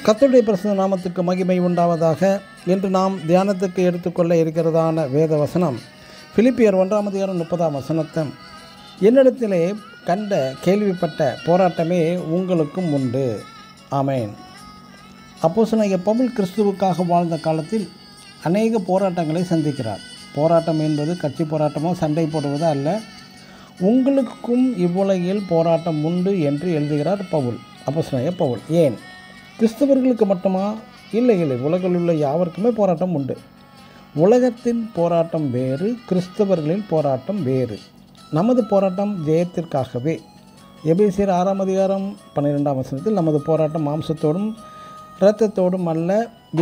கர்த்தருடைய பரிசுத்த நாமத்துக்கு மகிமை உண்டாவதாக. என்று நாம் தியானத்துக்கு எடுத்துக்கொள்ள இருக்கிறதான வேத வசனம் பிலிப்பியர் 1:30 என்னிடத்திலே கண்ட கேள்விப்பட்ட போராட்டமே உங்களுக்கும் உண்டு. ஆமேன். அப்போஸ்தலனாகிய பவுல் கிறிஸ்துவுக்காக வாழ்ந்த காலத்தில் அநேக போராட்டங்களை சந்திக்கிறார். போராட்டம் என்பது கட்சி போராட்டமோ சண்டை போடுவதோ அல்ல. உங்களுக்கும் இவ்வுலகில் போராட்டம் உண்டு என்று எழுதுகிறார் பவுல். அப்போஸ்தலனாகிய பவுல். ஏன் கிறிஸ்தவர்களுக்கு மட்டுமா? இல்லை, உலகில் உள்ள யாவருக்குமே போராட்டம் உண்டு. உலகத்தின் போராட்டம் வேறு, கிறிஸ்தவர்களின் போராட்டம் வேறு. நமது போராட்டம் ஜெயத்திற்காகவே. எபேசியர் 6:12 நமது போராட்டம் மாம்சத்தோடும் இரத்தத்தோடும் அல்ல,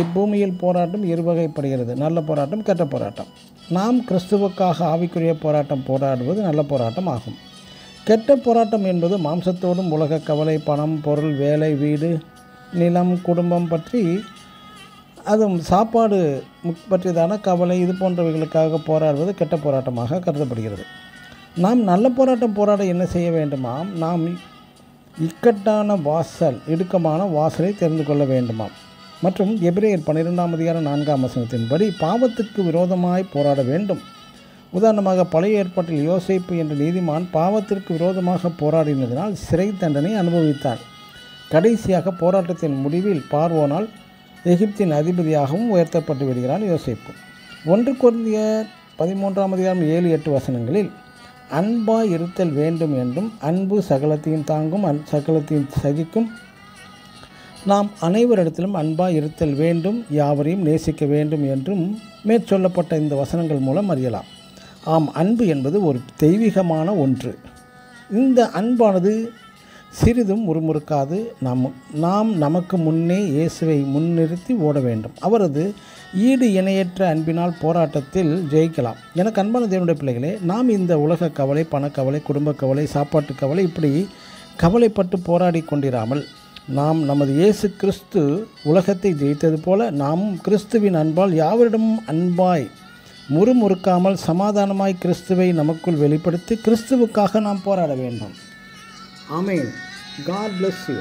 இப்பூமியில் போராட்டம் இருவகைப்படுகிறது, நல்ல போராட்டம், கெட்ட போராட்டம். நாம் கிறிஸ்துவுக்காக ஆவிக்குரிய போராட்டம் போராடுவது நல்ல போராட்டம் ஆகும். கெட்ட போராட்டம் என்பது மாம்சத்தோடும் உலக கவலை, பணம், பொருள், வேலை, வீடு, நிலம், குடும்பம் பற்றி, அதுவும் சாப்பாடு பற்றியதான கவலை, இது போன்றவைகளுக்காக போராடுவது கெட்ட போராட்டமாக கருதப்படுகிறது. நாம் நல்ல போராட்டம் போராட என்ன செய்ய வேண்டுமாம்? நாம் இடுக்கமான வாசலை தெரிந்து கொள்ள வேண்டுமாம். மற்றும் எபிரேயர் 12:4 பாவத்துக்கு விரோதமாய் போராட வேண்டும். உதாரணமாக பழைய ஏற்பாட்டில் யோசேப்பு என்ற நீதிமான் பாவத்திற்கு விரோதமாக போராடினதினால் சிறை தண்டனை அனுபவித்தார். கடைசியாக போராட்டத்தின் முடிவில் பார்வோனால் எகிப்தின் அதிபதியாகவும் உயர்த்தப்பட்டு விடுகிறான் யோசேப்பு. 1 கொரிந்தியர் 13:7-8 அன்பாய் இருத்தல் வேண்டும் என்றும், அன்பு சகலத்தையும் தாங்கும், சகலத்தையும் சகிக்கும், நாம் அனைவரிடத்திலும் அன்பாய் இருத்தல் வேண்டும், யாவரையும் நேசிக்க வேண்டும் என்றும் மேற்சொல்லப்பட்ட இந்த வசனங்கள் மூலம் அறியலாம். ஆம், அன்பு என்பது ஒரு தெய்வீகமான ஒன்று. இந்த அன்பானது சிறிதும் முறுமுறுக்காது. நாம் நமக்கு முன்னே இயேசுவை முன்னிறுத்தி ஓட வேண்டும். அவரது ஈடு இணையற்ற அன்பினால் போராட்டத்தில் ஜெயிக்கலாம். எனக்கு அன்பான தேவனுடைய பிள்ளைகளே, நாம் இந்த உலக கவலை, பணக்கவலை, குடும்ப கவலை, சாப்பாட்டு கவலை, இப்படி கவலைப்பட்டு போராடி கொண்டிராமல், நாம் நமது இயேசு கிறிஸ்து உலகத்தை ஜெயித்தது போல நாமும் கிறிஸ்துவின் அன்பால் யாவரிடமும் அன்பாய் முறுமுறுக்காமல் சமாதானமாய் கிறிஸ்துவை நமக்குள் வெளிப்படுத்தி கிறிஸ்துவுக்காக நாம் போராட வேண்டும். ஆமென். God bless you.